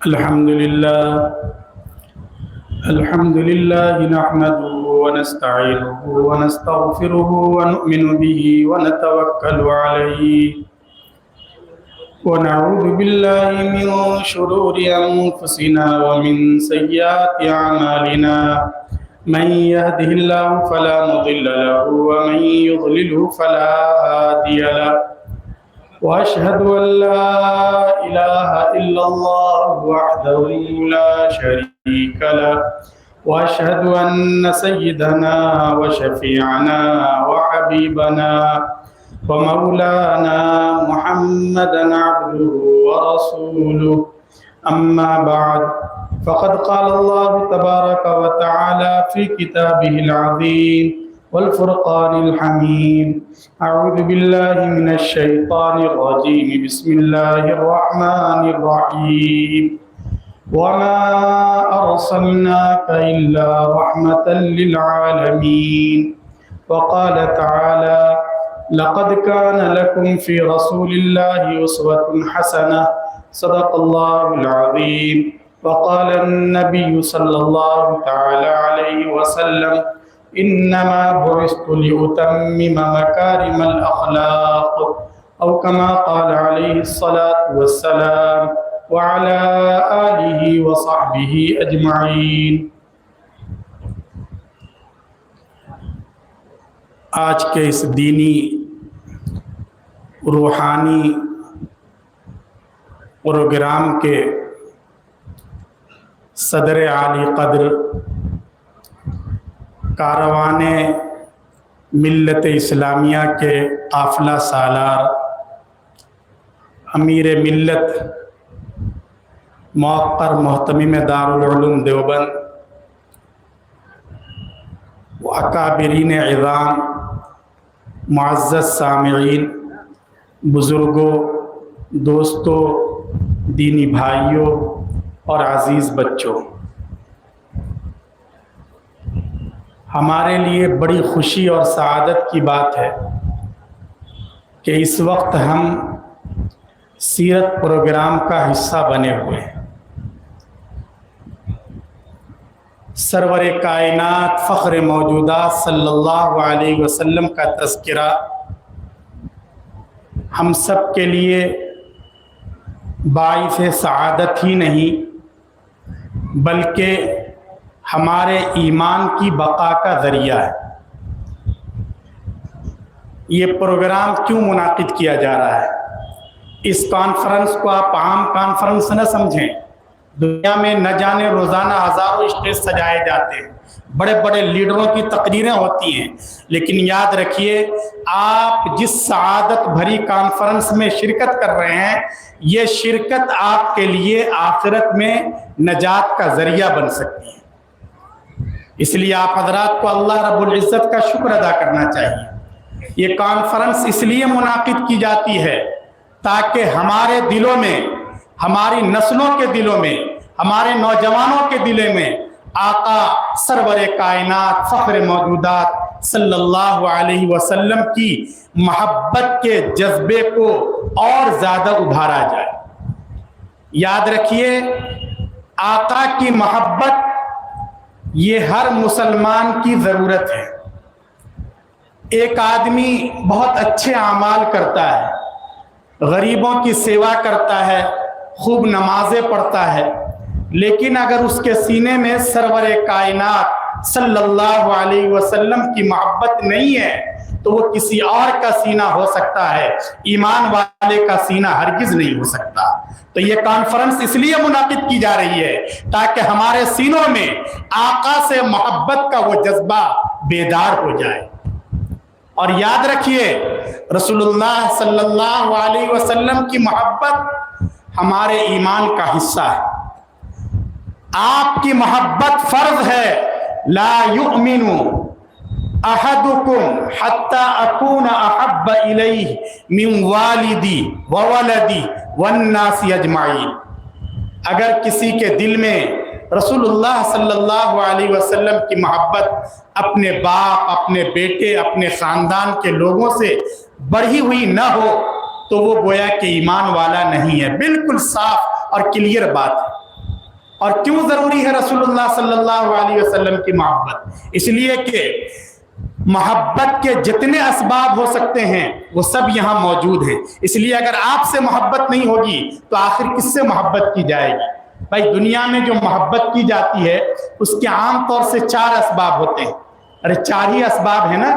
الحمد لله نحمده ونستعينه ونستغفره ونؤمن به ونتوكل عليه ونعوذ بالله من شرور أنفسنا ومن سيئات أعمالنا من يهده الله فلا مضل له ومن يضلله فلا هادي له وأشهد أن لا إله إلا الله وحده لا شريك له وأشهد أن سيدنا وشفيعنا وحبيبنا ومولانا محمدا عبده ورسوله أما بعد فقد قال الله تبارك وتعالى في كتابه العظيم والفرقان الحميد أعوذ بالله من الشيطان الرجيم بسم الله الرحمن الرحيم وما أرسلناك إلا رحمة للعالمين وقال تعالى لقد كان لكم في رسول الله أسوة حسنة صدق الله العظيم وقال النبي صلى الله تعالى عليه وسلم إنما بعثت لأتمم مكارم الأخلاق أو كما قال عليه الصلاة والسلام وعلى آله وصحبه أجمعين۔ آج کے اس دینی روحانی پروگرام کے صدر عالی قدر کاروان ملت اسلامیہ کے قافلہ سالار امیر ملت موقر محتمم دارالعلوم دیوبند و اکابرین عظام، معزز سامعین، بزرگوں، دوستوں، دینی بھائیوں اور عزیز بچوں، ہمارے لیے بڑی خوشی اور سعادت کی بات ہے کہ اس وقت ہم سیرت پروگرام کا حصہ بنے ہوئے ہیں۔ سرور کائنات فخر موجودات صلی اللہ علیہ وسلم کا تذکرہ ہم سب کے لیے باعث سعادت ہی نہیں بلکہ ہمارے ایمان کی بقا کا ذریعہ ہے۔ یہ پروگرام کیوں منعقد کیا جا رہا ہے؟ اس کانفرنس کو آپ عام کانفرنس نہ سمجھیں۔ دنیا میں نہ جانے روزانہ ہزاروں اسٹیج سجائے جاتے ہیں، بڑے بڑے لیڈروں کی تقریریں ہوتی ہیں، لیکن یاد رکھیے آپ جس سعادت بھری کانفرنس میں شرکت کر رہے ہیں، یہ شرکت آپ کے لیے آخرت میں نجات کا ذریعہ بن سکتی ہے۔ اس لیے آپ حضرات کو اللہ رب العزت کا شکر ادا کرنا چاہیے۔ یہ کانفرنس اس لیے منعقد کی جاتی ہے تاکہ ہمارے دلوں میں، ہماری نسلوں کے دلوں میں، ہمارے نوجوانوں کے دلوں میں آقا سرور کائنات فخر موجودات صلی اللہ علیہ وسلم کی محبت کے جذبے کو اور زیادہ ابھارا جائے۔ یاد رکھیے آقا کی محبت یہ ہر مسلمان کی ضرورت ہے۔ ایک آدمی بہت اچھے اعمال کرتا ہے، غریبوں کی سیوا کرتا ہے، خوب نمازیں پڑھتا ہے، لیکن اگر اس کے سینے میں سرور کائنات صلی اللہ علیہ وسلم کی محبت نہیں ہے تو وہ کسی اور کا سینہ ہو سکتا ہے، ایمان والے کا سینہ ہرگز نہیں ہو سکتا۔ تو یہ کانفرنس اس لیے منعقد کی جا رہی ہے تاکہ ہمارے سینوں میں آقا سے محبت کا وہ جذبہ بیدار ہو جائے۔ اور یاد رکھیے رسول اللہ صلی اللہ علیہ وسلم کی محبت ہمارے ایمان کا حصہ ہے۔ آپ کی محبت فرض ہے۔ لا یؤمن احدکم حتی اکون احب الیہ من والدی وولدی والناس اجمعین۔ اگر کسی کے دل میں رسول اللہ صلی اللہ علیہ وسلم کی محبت اپنے باپ، اپنے بیٹے، اپنے خاندان کے لوگوں سے بڑھی ہوئی نہ ہو تو وہ گویا کہ ایمان والا نہیں ہے۔ بالکل صاف اور کلیئر بات ہے۔ اور کیوں ضروری ہے رسول اللہ صلی اللہ علیہ وسلم کی محبت؟ اس لیے کہ محبت کے جتنے اسباب ہو سکتے ہیں وہ سب یہاں موجود ہیں. اس لیے اگر آپ سے محبت نہیں ہوگی تو آخر کس سے محبت کی جائے گی؟ بھائی دنیا میں جو محبت کی جاتی ہے اس کے عام طور سے 4 اسباب ہوتے ہیں. ارے 4 ہی اسباب ہے نا.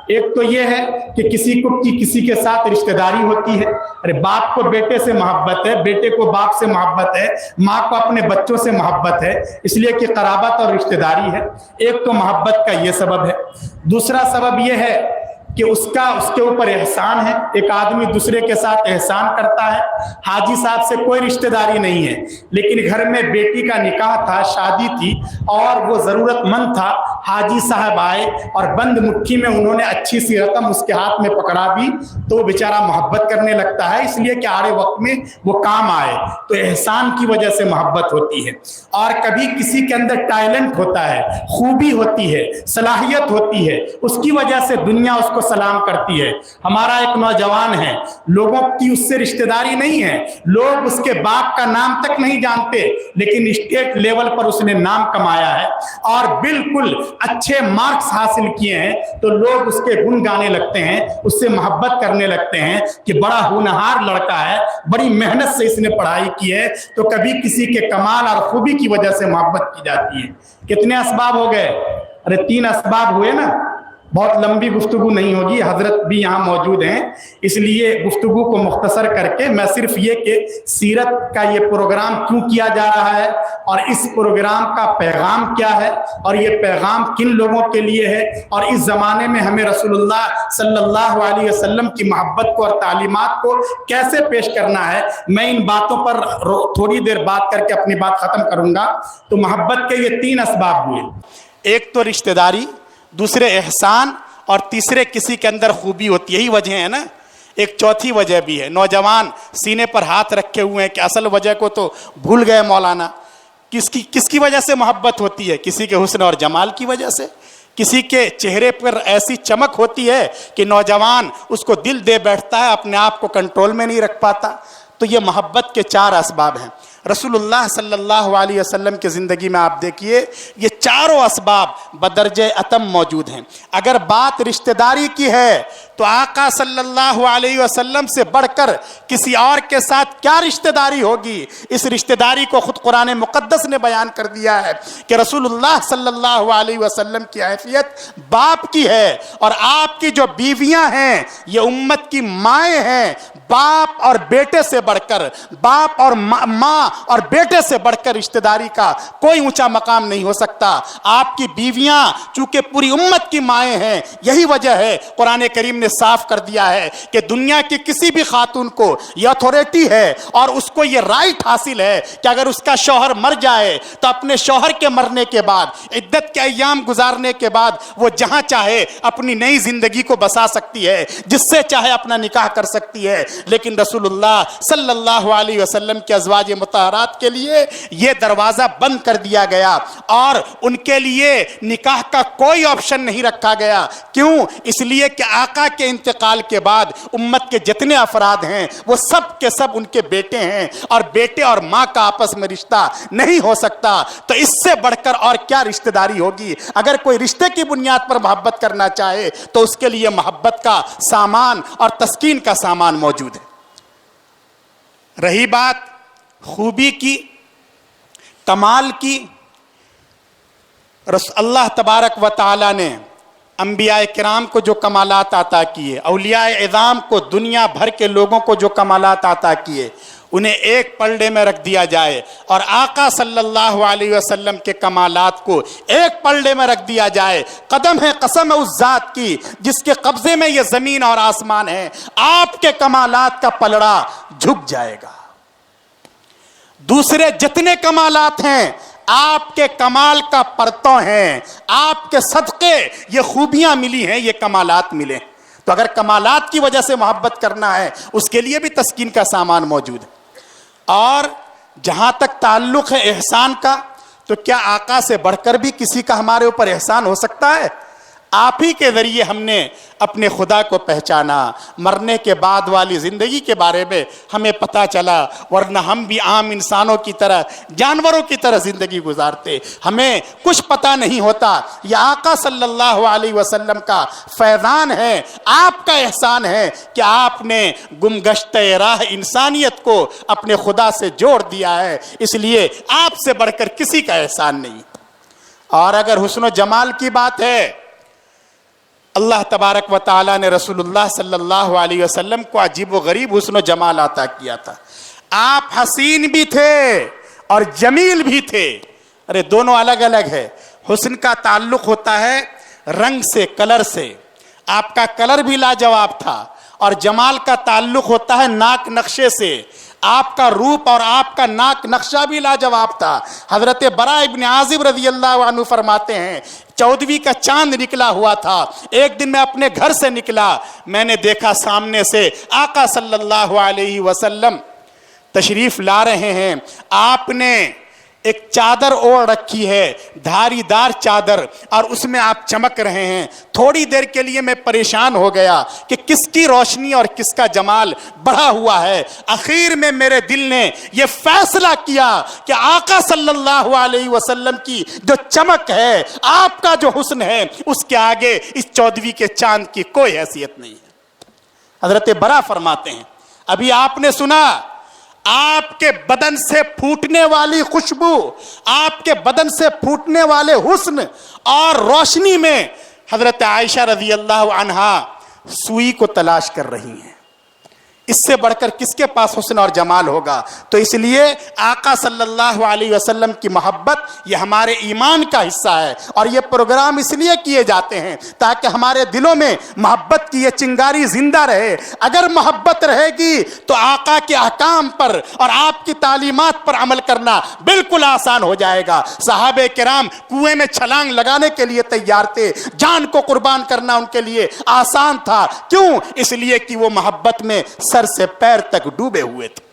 ایک تو یہ ہے کہ کسی کو کسی کے ساتھ رشتہ داری ہوتی ہے. ارے باپ کو بیٹے سے محبت ہے, بیٹے کو باپ سے محبت ہے, ماں کو اپنے بچوں سے محبت ہے, اس لیے کہ قرابت اور رشتہ داری ہے. ایک تو محبت کا یہ سبب ہے. دوسرا سبب یہ ہے کہ اس کے اوپر احسان ہے. ایک آدمی دوسرے کے ساتھ احسان کرتا ہے. حاجی صاحب سے کوئی رشتہ داری نہیں ہے لیکن گھر میں بیٹی کا نکاح تھا, شادی تھی اور وہ ضرورت مند تھا. حاجی صاحب آئے اور بند مٹھی میں انہوں نے اچھی سی رقم اس کے ہاتھ میں پکڑا دی تو وہ بیچارہ محبت کرنے لگتا ہے, اس لیے کہ آڑے وقت میں وہ کام آئے. تو احسان کی وجہ سے محبت ہوتی ہے. اور کبھی کسی کے اندر ٹیلنٹ ہوتا ہے, خوبی ہوتی ہے, صلاحیت ہوتی ہے, اس کی وجہ سے دنیا اس کو سلام کرتی ہے. ہمارا ایک نوجوان ہے, لوگوں کی اس سے رشتہ داری نہیں ہے, لوگ اس کے باپ کا نام تک نہیں جانتے, لیکن اسٹیٹ لیول پر اس نے نام کمایا ہے اور بالکل اچھے مارکس حاصل کیے ہیں تو لوگ اس کے گن گانے لگتے ہیں, اس سے محبت کرنے لگتے ہیں کہ بڑا ہونہار لڑکا ہے, بڑی محنت سے اس نے پڑھائی کی ہے. تو کبھی کسی کے کمال اور خوبی کی وجہ سے محبت کی جاتی ہے. کتنے اسباب ہو گئے؟ ارے 3 اسباب ہوئے نا. بہت لمبی گفتگو نہیں ہوگی, حضرت بھی یہاں موجود ہیں, اس لیے گفتگو کو مختصر کر کے میں صرف یہ کہ سیرت کا یہ پروگرام کیوں کیا جا رہا ہے اور اس پروگرام کا پیغام کیا ہے اور یہ پیغام کن لوگوں کے لیے ہے اور اس زمانے میں ہمیں رسول اللہ صلی اللہ علیہ وسلم کی محبت کو اور تعلیمات کو کیسے پیش کرنا ہے, میں ان باتوں پر تھوڑی دیر بات کر کے اپنی بات ختم کروں گا. تو محبت کے یہ 3 اسباب ہوئے. ایک تو رشتہ داری, دوسرے احسان اور تیسرے کسی کے اندر خوبی ہوتی ہے. یہی وجہ ہے نا. ایک چوتھی وجہ بھی ہے. نوجوان سینے پر ہاتھ رکھے ہوئے ہیں کہ اصل وجہ کو تو بھول گئے مولانا. کس کی وجہ سے محبت ہوتی ہے؟ کسی کے حسن اور جمال کی وجہ سے. کسی کے چہرے پر ایسی چمک ہوتی ہے کہ نوجوان اس کو دل دے بیٹھتا ہے, اپنے آپ کو کنٹرول میں نہیں رکھ پاتا. تو یہ محبت کے 4 اسباب ہیں. رسول اللہ صلی اللہ علیہ وسلم کی زندگی میں آپ دیکھیے یہ چاروں اسباب بدرجہ اتم موجود ہیں. اگر بات رشتہ داری کی ہے تو آقا صلی اللہ علیہ وسلم سے بڑھ کر کسی اور کے ساتھ کیا رشتہ داری ہوگی؟ اس رشتہ داری کو خود قرآن مقدس نے بیان کر دیا ہے کہ رسول اللہ صلی اللہ علیہ وسلم کی حیثیت باپ کی ہے اور آپ کی جو بیویاں ہیں یہ امت کی مائیں ہیں. باپ اور بیٹے سے بڑھ کر, باپ اور ماں اور بیٹے سے بڑھ کر رشتہ داری کا کوئی اونچا مقام نہیں ہو سکتا. آپ کی بیویاں چونکہ پوری امت کی مائیں ہیں, یہی وجہ ہے قرآن کریم نے صاف کر دیا ہے کہ دنیا کی کسی بھی خاتون کو یہ اتھارٹی ہے اور اس کو یہ رائٹ حاصل ہے کہ اگر اس کا شوہر مر جائے تو اپنے شوہر کے مرنے کے بعد عدت کے ایام گزارنے کے بعد وہ جہاں چاہے اپنی نئی زندگی کو بسا سکتی ہے, جس سے چاہے اپنا نکاح کر سکتی ہے. لیکن رسول اللہ صلی اللہ علیہ وسلم کے ازواج مطہرات کے لیے یہ دروازہ بند کر دیا گیا اور ان کے لیے نکاح کا کوئی آپشن نہیں رکھا گیا. کیوں؟ اس لیے کہ آقا کے انتقال کے بعد امت کے جتنے افراد ہیں وہ سب کے سب ان کے بیٹے ہیں اور بیٹے اور ماں کا آپس میں رشتہ نہیں ہو سکتا. تو اس سے بڑھ کر اور کیا رشتہ داری ہوگی؟ اگر کوئی رشتے کی بنیاد پر محبت کرنا چاہے تو اس کے لیے محبت کا سامان اور تسکین کا سامان موجود ہے. رہی بات خوبی کی, کمال کی, اللہ تبارک و تعالی نے انبیاء کرام کو جو کمالات عطا کیے, اولیاء اعظام کو, دنیا بھر کے لوگوں کو جو کمالات عطا کیے, انہیں ایک پلڑے میں رکھ دیا جائے اور آقا صلی اللہ علیہ وسلم کے کمالات کو ایک پلڑے میں رکھ دیا جائے, قدم ہے قسم ہے اس ذات کی جس کے قبضے میں یہ زمین اور آسمان ہے, آپ کے کمالات کا پلڑا جھک جائے گا. دوسرے جتنے کمالات ہیں آپ کے کمال کا پرتو ہیں, آپ کے صدقے یہ خوبیاں ملی ہیں, یہ کمالات ملے. تو اگر کمالات کی وجہ سے محبت کرنا ہے اس کے لیے بھی تسکین کا سامان موجود ہے. اور جہاں تک تعلق ہے احسان کا, تو کیا آقا سے بڑھ کر بھی کسی کا ہمارے اوپر احسان ہو سکتا ہے؟ آپ ہی کے ذریعے ہم نے اپنے خدا کو پہچانا، مرنے کے بعد والی زندگی کے بارے میں ہمیں پتہ چلا، ورنہ ہم بھی عام انسانوں کی طرح، جانوروں کی طرح زندگی گزارتے، ہمیں کچھ پتہ نہیں ہوتا۔ یہ آقا صلی اللہ علیہ وسلم کا فیضان ہے، آپ کا احسان ہے کہ آپ نے گمگشتہ راہ انسانیت کو اپنے خدا سے جوڑ دیا ہے، اس لیے آپ سے بڑھ کر کسی کا احسان نہیں۔ اور اگر حسن و جمال کی بات ہے، اللہ تبارک و تعالیٰ نے رسول اللہ صلی اللہ علیہ وسلم کو عجیب و غریب حسن و جمال عطا کیا تھا۔ آپ حسین بھی تھے اور جمیل بھی تھے۔ ارے دونوں الگ الگ ہے۔ حسن کا تعلق ہوتا ہے رنگ سے، کلر سے، آپ کا کلر بھی لاجواب تھا، اور جمال کا تعلق ہوتا ہے ناک نقشے سے، آپ کا روپ اور آپ کا ناک نقشہ بھی لاجواب تھا۔ حضرت براء ابن عازب رضی اللہ عنہ فرماتے ہیں 14ویں کا چاند نکلا ہوا تھا، ایک دن میں اپنے گھر سے نکلا، میں نے دیکھا سامنے سے آقا صلی اللہ علیہ وسلم تشریف لا رہے ہیں، آپ نے ایک چادر اوڑھ رکھی ہے، دھاری دار چادر، اور اس میں آپ چمک رہے ہیں۔ تھوڑی دیر کے لیے میں پریشان ہو گیا کہ کس کی روشنی اور کس کا جمال بڑھا ہوا ہے۔ آخر میں میرے دل نے یہ فیصلہ کیا کہ آقا صلی اللہ علیہ وسلم کی جو چمک ہے، آپ کا جو حسن ہے، اس کے آگے اس 14ویں کے چاند کی کوئی حیثیت نہیں ہے۔ حضرت برا فرماتے ہیں ابھی آپ نے سنا آپ کے بدن سے پھوٹنے والی خوشبو، آپ کے بدن سے پھوٹنے والے حسن اور روشنی میں حضرت عائشہ رضی اللہ عنہا سوئی کو تلاش کر رہی ہیں۔ اس سے بڑھ کر کس کے پاس حسن اور جمال ہوگا؟ تو اس لیے آقا صلی اللہ علیہ وسلم کی محبت یہ ہمارے ایمان کا حصہ ہے، اور یہ پروگرام اس لیے کیے جاتے ہیں تاکہ ہمارے دلوں میں محبت کی یہ چنگاری زندہ رہے۔ اگر محبت رہے گی تو آقا کے احکام پر اور آپ کی تعلیمات پر عمل کرنا بالکل آسان ہو جائے گا۔ صحابہ کرام کنویں میں چھلانگ لگانے کے لیے تیار تھے، جان کو قربان کرنا ان کے لیے آسان تھا۔ کیوں؟ اس لیے کہ وہ محبت میں سر سے پیر تک ڈوبے ہوئے تھے۔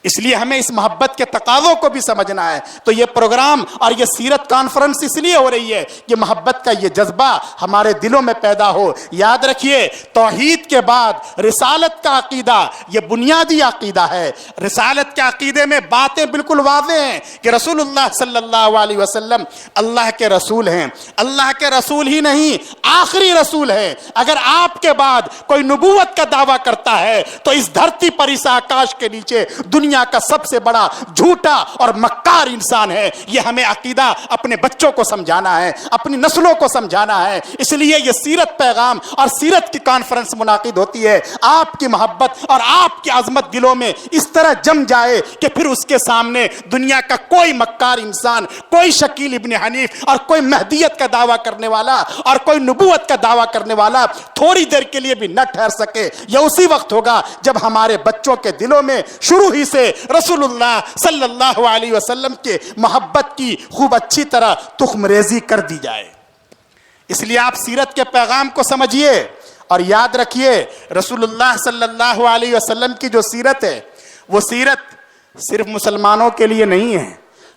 اس لیے ہمیں اس محبت کے تقاضوں کو بھی سمجھنا ہے۔ تو یہ پروگرام اور یہ سیرت کانفرنس اس لیے ہو رہی ہے کہ محبت کا یہ جذبہ ہمارے دلوں میں پیدا ہو۔ یاد رکھیے توحید کے بعد رسالت کا عقیدہ یہ بنیادی عقیدہ ہے۔ رسالت کے عقیدے میں باتیں بالکل واضح ہیں کہ رسول اللہ صلی اللہ علیہ وسلم اللہ کے رسول ہیں، اللہ کے رسول ہی نہیں آخری رسول ہیں۔ اگر آپ کے بعد کوئی نبوت کا دعویٰ کرتا ہے تو اس دھرتی پر، اس آکاش کے نیچے دنیا کا سب سے بڑا جھوٹا اور مکار انسان ہے۔ یہ ہمیں عقیدہ اپنے بچوں کو سمجھانا ہے، اپنی نسلوں کو سمجھانا ہے۔ اس لیے یہ سیرت پیغام اور سیرت کی کانفرنس منعقد ہوتی ہے۔ آپ کی محبت اور آپ کی عظمت دلوں میں اس طرح جم جائے کہ پھر اس کے سامنے دنیا کا کوئی مکار انسان، کوئی شکیل ابن حنیف اور کوئی مہدیت کا دعویٰ کرنے والا اور کوئی نبوت کا دعویٰ کرنے والا تھوڑی دیر کے لیے بھی نہ ٹھہر سکے۔ یہ اسی وقت ہوگا جب ہمارے بچوں کے دلوں میں شروع ہی سے رسول اللہ صلی اللہ علیہ وسلم کے محبت کی خوب اچھی طرح تخم ریزی کر دی جائے۔ اس لیے آپ سیرت کے پیغام کو سمجھیے اور یاد رکھیے رسول اللہ صلی اللہ علیہ وسلم کی جو سیرت ہے وہ سیرت صرف مسلمانوں کے لیے نہیں ہے۔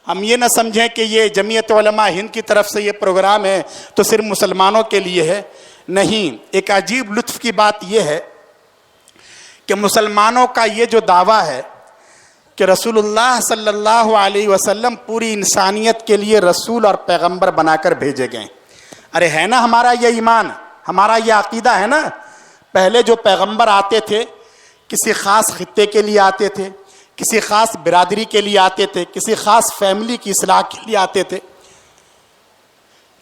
ہم یہ نہ سمجھیں کہ یہ جمعیت علماء ہند کی طرف سے یہ پروگرام ہے تو صرف مسلمانوں کے لیے ہے، نہیں۔ ایک عجیب لطف کی بات یہ ہے کہ مسلمانوں کا یہ جو دعویٰ ہے کہ رسول اللہ صلی اللہ علیہ وسلم پوری انسانیت کے لیے رسول اور پیغمبر بنا کر بھیجے گئے، ارے ہے نا ہمارا یہ ایمان، ہمارا یہ عقیدہ ہے نا۔ پہلے جو پیغمبر آتے تھے کسی خاص خطے کے لیے آتے تھے، کسی خاص برادری کے لیے آتے تھے، کسی خاص فیملی کی اصلاح کے لیے آتے تھے،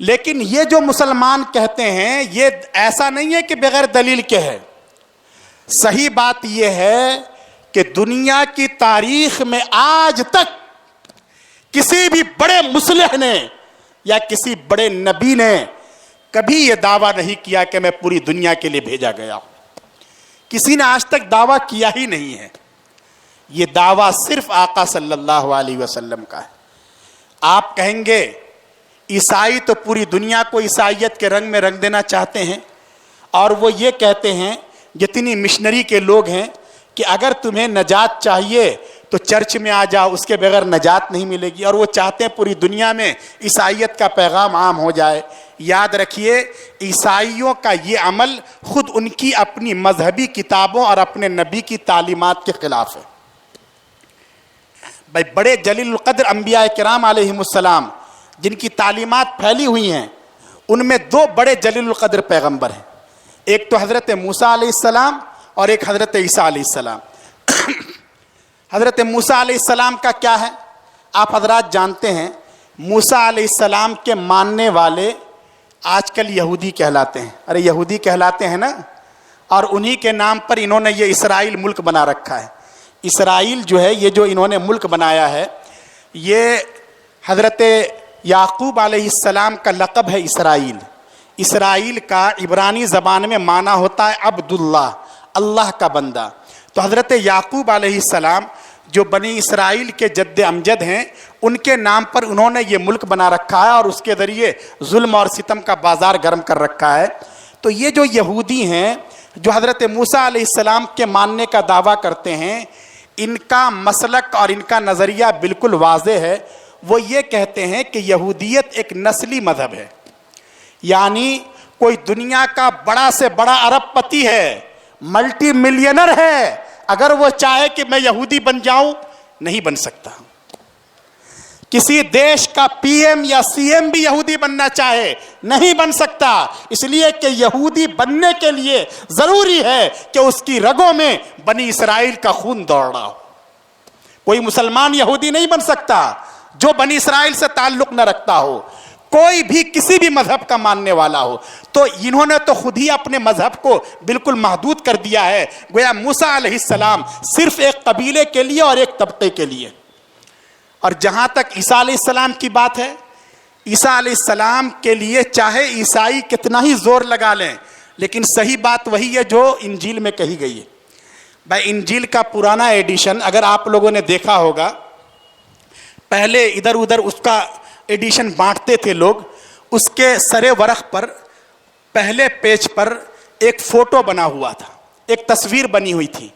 لیکن یہ جو مسلمان کہتے ہیں یہ ایسا نہیں ہے کہ بغیر دلیل کے ہے۔ صحیح بات یہ ہے کہ دنیا کی تاریخ میں آج تک کسی بھی بڑے مصلح نے یا کسی بڑے نبی نے کبھی یہ دعویٰ نہیں کیا کہ میں پوری دنیا کے لیے بھیجا گیا ہوں۔ کسی نے آج تک دعویٰ کیا ہی نہیں ہے۔ یہ دعویٰ صرف آقا صلی اللہ علیہ وسلم کا ہے۔ آپ کہیں گے عیسائی تو پوری دنیا کو عیسائیت کے رنگ میں رنگ دینا چاہتے ہیں، اور وہ یہ کہتے ہیں جتنی مشنری کے لوگ ہیں کہ اگر تمہیں نجات چاہیے تو چرچ میں آ جاؤ، اس کے بغیر نجات نہیں ملے گی، اور وہ چاہتے ہیں پوری دنیا میں عیسائیت کا پیغام عام ہو جائے۔ یاد رکھیے عیسائیوں کا یہ عمل خود ان کی اپنی مذہبی کتابوں اور اپنے نبی کی تعلیمات کے خلاف ہے۔ بھائی بڑے جلیل القدر انبیاء کرام علیہم السلام جن کی تعلیمات پھیلی ہوئی ہیں، ان میں دو بڑے جلیل القدر پیغمبر ہیں، ایک تو حضرت موسیٰ علیہ السلام اور ایک حضرت عیسیٰ علیہ السلام۔ حضرت موسیٰ علیہ السلام کا کیا ہے؟ آپ حضرات جانتے ہیں موسیٰ علیہ السلام کے ماننے والے آج کل یہودی کہلاتے ہیں۔ ارے یہودی کہلاتے ہیں نا، اور انہی کے نام پر انہوں نے یہ اسرائیل ملک بنا رکھا ہے۔ اسرائیل جو ہے، یہ جو انہوں نے ملک بنایا ہے، یہ حضرت یعقوب علیہ السلام کا لقب ہے اسرائیل۔ اسرائیل کا عبرانی زبان میں معنی ہوتا ہے عبداللہ، اللہ کا بندہ۔ تو حضرت یعقوب علیہ السلام جو بنی اسرائیل کے جد امجد ہیں، ان کے نام پر انہوں نے یہ ملک بنا رکھا ہے، اور اس کے ذریعے ظلم اور ستم کا بازار گرم کر رکھا ہے۔ تو یہ جو یہودی ہیں جو حضرت موسیٰ علیہ السلام کے ماننے کا دعویٰ کرتے ہیں، ان کا مسلک اور ان کا نظریہ بالکل واضح ہے۔ وہ یہ کہتے ہیں کہ یہودیت ایک نسلی مذہب ہے، یعنی کوئی دنیا کا بڑا سے بڑا ارب پتی ہے، ملٹی ملینر ہے، اگر وہ چاہے کہ میں یہودی بن جاؤں نہیں بن سکتا۔ کسی دیش کا پی ایم یا سی ایم بھی یہودی بننا چاہے نہیں بن سکتا، اس لیے کہ یہودی بننے کے لیے ضروری ہے کہ اس کی رگوں میں بنی اسرائیل کا خون دوڑ رہا ہو۔ کوئی مسلمان یہودی نہیں بن سکتا جو بنی اسرائیل سے تعلق نہ رکھتا ہو، کوئی بھی کسی بھی مذہب کا ماننے والا ہو۔ تو انہوں نے تو خود ہی اپنے مذہب کو بالکل محدود کر دیا ہے، گویا موسیٰ علیہ السلام صرف ایک قبیلے کے لیے اور ایک طبقے کے لیے۔ اور جہاں تک عیسیٰ علیہ السلام کی بات ہے، عیسیٰ علیہ السلام کے لیے چاہے عیسائی کتنا ہی زور لگا لیں، لیکن صحیح بات وہی ہے جو انجیل میں کہی گئی ہے۔ بھائی انجیل کا پرانا ایڈیشن اگر آپ لوگوں نے دیکھا ہوگا، پہلے ادھر ادھر اس کا ایڈیشن بانٹتے تھے لوگ، اس کے سرے ورق پر پہلے پیج پر ایک فوٹو بنا ہوا تھا، ایک تصویر بنی ہوئی تھی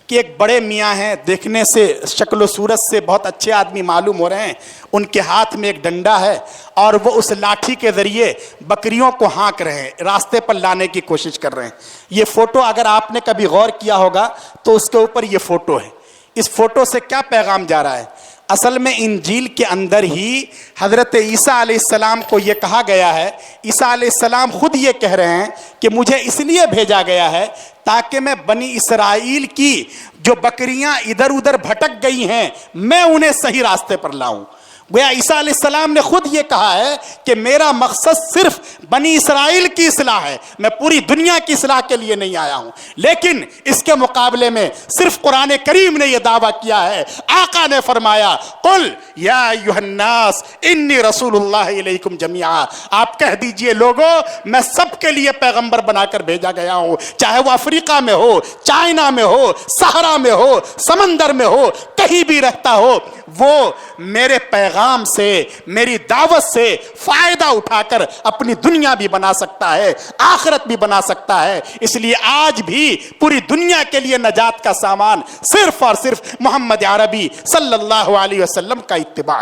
کہ ایک بڑے میاں ہیں، دیکھنے سے شکل و صورت سے بہت اچھے آدمی معلوم ہو رہے ہیں، ان کے ہاتھ میں ایک ڈنڈا ہے اور وہ اس لاٹھی کے ذریعے بکریوں کو ہانک رہے ہیں، راستے پر لانے کی کوشش کر رہے ہیں۔ یہ فوٹو اگر آپ نے کبھی غور کیا ہوگا تو اس کے اوپر یہ فوٹو ہے۔ اس فوٹو سے کیا پیغام جا رہا ہے؟ اصل میں انجیل کے اندر ہی حضرت عیسیٰ علیہ السلام کو یہ کہا گیا ہے، عیسیٰ علیہ السلام خود یہ کہہ رہے ہیں کہ مجھے اس لیے بھیجا گیا ہے تاکہ میں بنی اسرائیل کی جو بکریاں ادھر ادھر بھٹک گئی ہیں میں انہیں صحیح راستے پر لاؤں۔ گویا عیسیٰ علیہ السلام نے خود یہ کہا ہے کہ میرا مقصد صرف بنی اسرائیل کی اصلاح ہے، میں پوری دنیا کی اصلاح کے لیے نہیں آیا ہوں۔ لیکن اس کے مقابلے میں صرف قرآن کریم نے یہ دعویٰ کیا ہے، آقا نے فرمایا قل یا ایھا الناس انی رسول اللہ الیکم جمیعا، آپ کہہ دیجئے لوگوں میں سب کے لیے پیغمبر بنا کر بھیجا گیا ہوں، چاہے وہ افریقہ میں ہو، چائنا میں ہو، صحرا میں ہو، سمندر میں ہو، کہیں بھی رہتا ہو، وہ میرے پیغام سے، میری دعوت سے فائدہ اٹھا کر اپنی دنیا بھی بنا سکتا ہے، آخرت بھی بنا سکتا ہے۔ اس لیے آج بھی پوری دنیا کے لیے نجات کا سامان صرف اور صرف محمد عربی صلی اللہ علیہ وسلم کا اتباع۔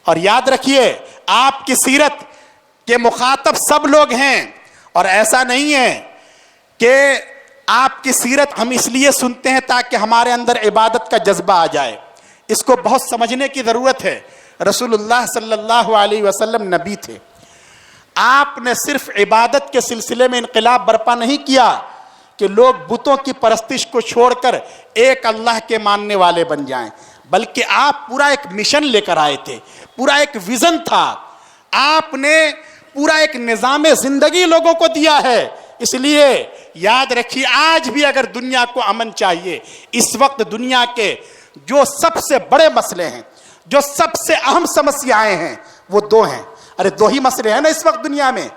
اور یاد رکھیے آپ کی سیرت کے مخاطب سب لوگ ہیں، اور ایسا نہیں ہے کہ آپ کی سیرت ہم اس لیے سنتے ہیں تاکہ ہمارے اندر عبادت کا جذبہ آ جائے، اس کو بہت سمجھنے کی ضرورت ہے۔ رسول اللہ صلی اللہ علیہ وسلم نبی تھے، آپ نے صرف عبادت کے سلسلے میں انقلاب برپا نہیں کیا کہ لوگ بتوں کی پرستش کو چھوڑ کر ایک اللہ کے ماننے والے بن جائیں، بلکہ آپ پورا ایک مشن لے کر آئے تھے، پورا ایک ویژن تھا، آپ نے پورا ایک نظام زندگی لوگوں کو دیا ہے۔ اس لیے یاد رکھیے آج بھی اگر دنیا کو امن چاہیے، اس وقت دنیا کے جو سب سے بڑے مسئلے ہیں، جو سب سے اہم سمسیائیں ہیں، وہ دو ہیں۔ ارے دو ہی مسئلے ہیں نا اس وقت دنیا میں،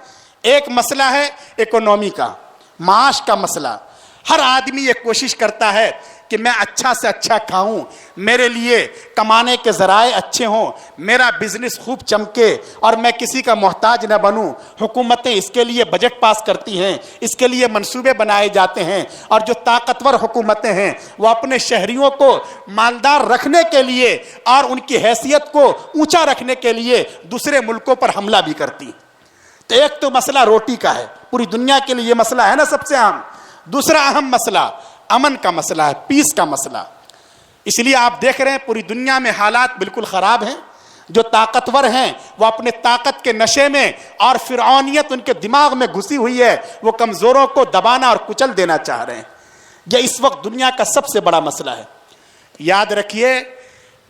ایک مسئلہ ہے اکنومی کا، معاش کا مسئلہ۔ ہر آدمی یہ کوشش کرتا ہے کہ میں اچھا سے اچھا کھاؤں, میرے لیے کمانے کے ذرائع اچھے ہوں, میرا بزنس خوب چمکے اور میں کسی کا محتاج نہ بنوں. حکومتیں اس کے لیے بجٹ پاس کرتی ہیں, اس کے لیے منصوبے بنائے جاتے ہیں, اور جو طاقتور حکومتیں ہیں وہ اپنے شہریوں کو مالدار رکھنے کے لیے اور ان کی حیثیت کو اونچا رکھنے کے لیے دوسرے ملکوں پر حملہ بھی کرتی ہیں. تو ایک تو مسئلہ روٹی کا ہے, پوری دنیا کے لیے یہ مسئلہ ہے نا سب سے عام. دوسرا اہم مسئلہ امن کا مسئلہ ہے, پیس کا مسئلہ. اس لیے آپ دیکھ رہے ہیں پوری دنیا میں حالات بالکل خراب ہیں. جو طاقتور ہیں وہ اپنے طاقت کے نشے میں اور فرعونیت ان کے دماغ میں گھسی ہوئی ہے, وہ کمزوروں کو دبانا اور کچل دینا چاہ رہے ہیں. یہ اس وقت دنیا کا سب سے بڑا مسئلہ ہے. یاد رکھیے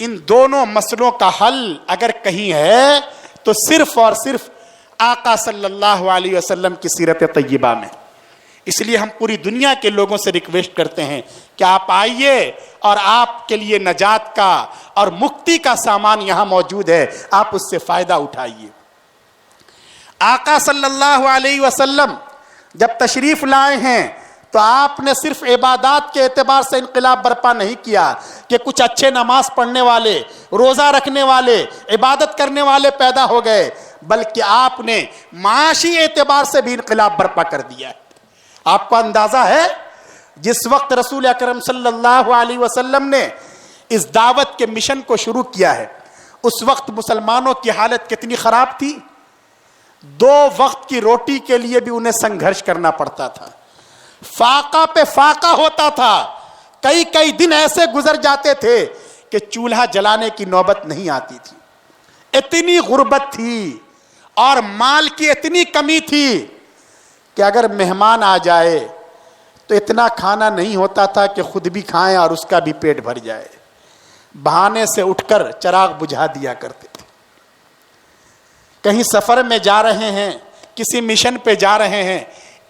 ان دونوں مسئلوں کا حل اگر کہیں ہے تو صرف اور صرف آقا صلی اللہ علیہ وسلم کی سیرت طیبہ میں. اس لیے ہم پوری دنیا کے لوگوں سے ریکویسٹ کرتے ہیں کہ آپ آئیے اور آپ کے لیے نجات کا اور مکتی کا سامان یہاں موجود ہے, آپ اس سے فائدہ اٹھائیے. آقا صلی اللہ علیہ وسلم جب تشریف لائے ہیں تو آپ نے صرف عبادات کے اعتبار سے انقلاب برپا نہیں کیا کہ کچھ اچھے نماز پڑھنے والے, روزہ رکھنے والے, عبادت کرنے والے پیدا ہو گئے, بلکہ آپ نے معاشی اعتبار سے بھی انقلاب برپا کر دیا ہے. آپ کو اندازہ ہے جس وقت رسول اکرم صلی اللہ علیہ وسلم نے اس دعوت کے مشن کو شروع کیا ہے اس وقت مسلمانوں کی حالت کتنی خراب تھی. 2 وقت کی روٹی کے لیے بھی انہیں سنگھرش کرنا پڑتا تھا, فاقہ پہ فاقہ ہوتا تھا. کئی دن ایسے گزر جاتے تھے کہ چولہا جلانے کی نوبت نہیں آتی تھی. اتنی غربت تھی اور مال کی اتنی کمی تھی کہ اگر مہمان آ جائے تو اتنا کھانا نہیں ہوتا تھا کہ خود بھی کھائیں اور اس کا بھی پیٹ بھر جائے. بہانے سے اٹھ کر چراغ بجھا دیا کرتے تھے. کہیں سفر میں جا رہے ہیں, کسی مشن پہ جا رہے ہیں,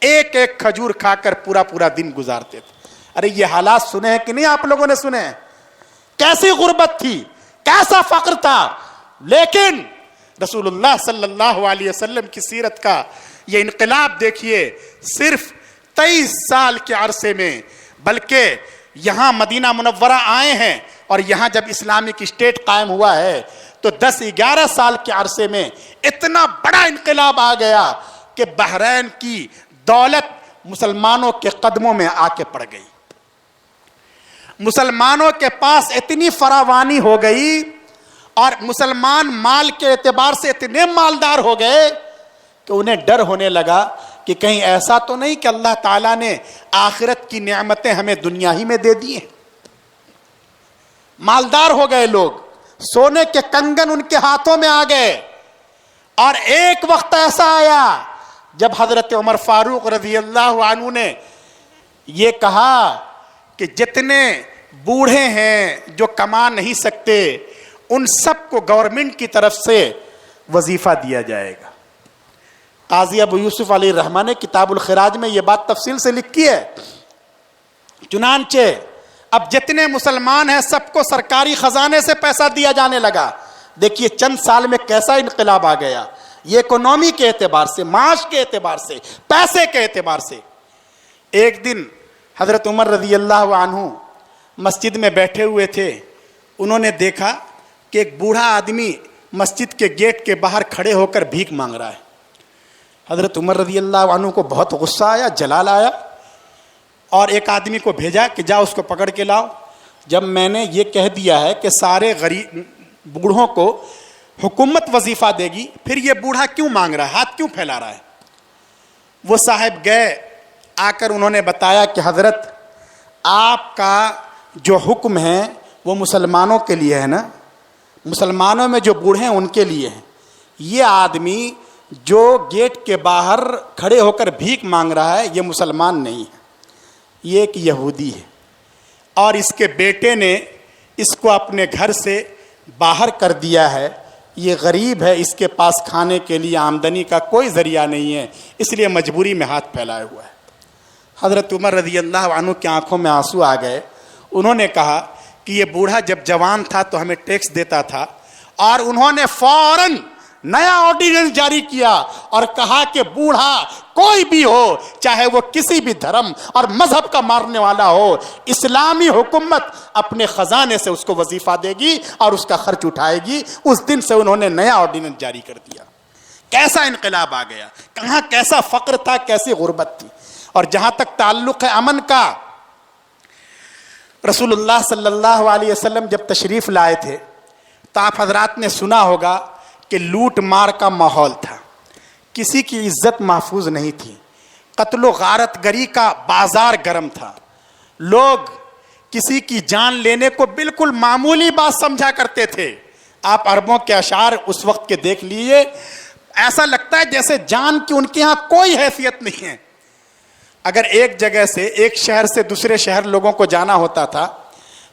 ایک ایک کھجور کھا کر پورا دن گزارتے تھے. ارے یہ حالات سنے ہیں کہ نہیں آپ لوگوں نے سنے ہیں؟ کیسی غربت تھی, کیسا فقر تھا. لیکن رسول اللہ صلی اللہ علیہ وسلم کی سیرت کا یہ انقلاب دیکھیے, صرف 23 سال کے عرصے میں, بلکہ یہاں مدینہ منورہ آئے ہیں اور یہاں جب اسلامک اسٹیٹ قائم ہوا ہے تو 10-11 سال کے عرصے میں اتنا بڑا انقلاب آ گیا کہ بحرین کی دولت مسلمانوں کے قدموں میں آ کے پڑ گئی. مسلمانوں کے پاس اتنی فراوانی ہو گئی اور مسلمان مال کے اعتبار سے اتنے مالدار ہو گئے کہ انہیں ڈر ہونے لگا کہ کہیں ایسا تو نہیں کہ اللہ تعالیٰ نے آخرت کی نعمتیں ہمیں دنیا ہی میں دے دی ہیں. مالدار ہو گئے لوگ, سونے کے کنگن ان کے ہاتھوں میں آ گئے. اور ایک وقت ایسا آیا جب حضرت عمر فاروق رضی اللہ عنہ نے یہ کہا کہ جتنے بوڑھے ہیں جو کما نہیں سکتے ان سب کو گورنمنٹ کی طرف سے وظیفہ دیا جائے گا. قاضی ابو یوسف علیہ الرحمن نے کتاب الخراج میں یہ بات تفصیل سے لکھی ہے. چنانچہ اب جتنے مسلمان ہیں سب کو سرکاری خزانے سے پیسہ دیا جانے لگا. دیکھیے چند سال میں کیسا انقلاب آ گیا, یہ اکنومی کے اعتبار سے, معاش کے اعتبار سے, پیسے کے اعتبار سے. ایک دن حضرت عمر رضی اللہ عنہ مسجد میں بیٹھے ہوئے تھے. انہوں نے دیکھا کہ ایک بوڑھا آدمی مسجد کے گیٹ کے باہر کھڑے ہو کر بھیک مانگ رہا ہے. حضرت عمر رضی اللہ عنہ کو بہت غصہ آیا, جلال آیا, اور ایک آدمی کو بھیجا کہ جا اس کو پکڑ کے لاؤ. جب میں نے یہ کہہ دیا ہے کہ سارے غریب بوڑھوں کو حکومت وظیفہ دے گی, پھر یہ بوڑھا کیوں مانگ رہا ہے, ہاتھ کیوں پھیلا رہا ہے؟ وہ صاحب گئے, آ کر انہوں نے بتایا کہ حضرت آپ کا جو حکم ہے وہ مسلمانوں کے لیے ہے نا, مسلمانوں میں جو بوڑھے ہیں ان کے لیے ہیں. یہ آدمی جو گیٹ کے باہر کھڑے ہو کر بھیک مانگ رہا ہے یہ مسلمان نہیں ہے, یہ ایک یہودی ہے, اور اس کے بیٹے نے اس کو اپنے گھر سے باہر کر دیا ہے. یہ غریب ہے, اس کے پاس کھانے کے لیے آمدنی کا کوئی ذریعہ نہیں ہے, اس لیے مجبوری میں ہاتھ پھیلائے ہوا ہے. حضرت عمر رضی اللہ عنہ کی آنکھوں میں آنسو آ گئے. انہوں نے کہا کہ یہ بوڑھا جب جوان تھا تو ہمیں ٹیکس دیتا تھا, اور انہوں نے فوراً نیا آرڈیننس جاری کیا اور کہا کہ بوڑھا کوئی بھی ہو، چاہے وہ کسی بھی دھرم اور مذہب کا ماننے والا ہو، اسلامی حکومت اپنے خزانے سے اس کو وظیفہ دے گی اور اس کا خرچ اٹھائے گی۔ اس دن سے انہوں نے نیا آرڈیننس جاری کر دیا۔ کیسا انقلاب آ گیا، کہاں کیسا فقر تھا، کیسی غربت تھی۔ اور جہاں تک تعلق ہے امن کا، رسول اللہ صلی اللہ علیہ وسلم جب تشریف لائے تھے تو آپ حضرات نے سنا ہوگا کہ لوٹ مار کا ماحول تھا، کسی کی عزت محفوظ نہیں تھی، قتل و غارت گری کا بازار گرم تھا، لوگ کسی کی جان لینے کو بالکل معمولی بات سمجھا کرتے تھے۔ آپ عربوں کے اشعار اس وقت کے دیکھ لیجئے، ایسا لگتا ہے جیسے جان کی ان کے ہاں کوئی حیثیت نہیں ہے۔ اگر ایک جگہ سے، ایک شہر سے دوسرے شہر لوگوں کو جانا ہوتا تھا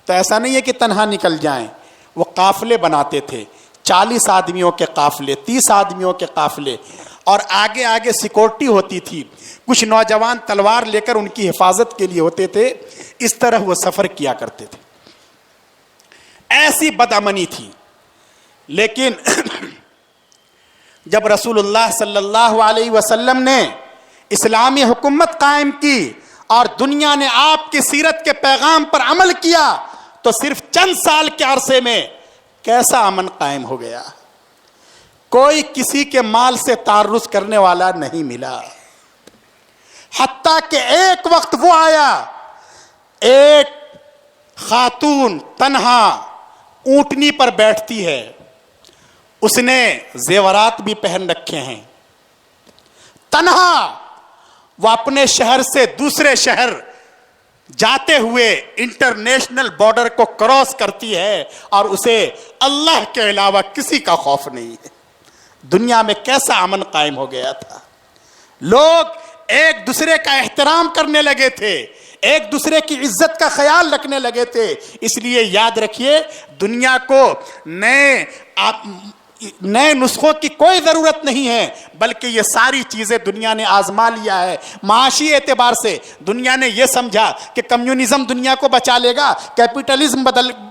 تو ایسا نہیں ہے کہ تنہا نکل جائیں، وہ قافلے بناتے تھے، 40 آدمیوں کے قافلے، 30 آدمیوں کے قافلے، اور آگے آگے سیکورٹی ہوتی تھی، کچھ نوجوان تلوار لے کر ان کی حفاظت کے لیے ہوتے تھے۔ اس طرح وہ سفر کیا کرتے تھے، ایسی بدامنی تھی۔ لیکن جب رسول اللہ صلی اللہ علیہ وسلم نے اسلامی حکومت قائم کی اور دنیا نے آپ کی سیرت کے پیغام پر عمل کیا تو صرف چند سال کے عرصے میں کیسا امن قائم ہو گیا۔ کوئی کسی کے مال سے تعرض کرنے والا نہیں ملا، حتیٰ کہ ایک وقت وہ آیا، ایک خاتون تنہا اونٹنی پر بیٹھتی ہے، اس نے زیورات بھی پہن رکھے ہیں، تنہا وہ اپنے شہر سے دوسرے شہر جاتے ہوئے انٹرنیشنل بارڈر کو کراس کرتی ہے اور اسے اللہ کے علاوہ کسی کا خوف نہیں ہے۔ دنیا میں کیسا امن قائم ہو گیا تھا، لوگ ایک دوسرے کا احترام کرنے لگے تھے، ایک دوسرے کی عزت کا خیال رکھنے لگے تھے۔ اس لیے یاد رکھیے، دنیا کو نئے نسخوں کی کوئی ضرورت نہیں ہے، بلکہ یہ ساری چیزیں دنیا نے آزما لیا ہے۔ معاشی اعتبار سے دنیا نے یہ سمجھا کہ کمیونزم دنیا کو بچا لے گا، کیپٹلزم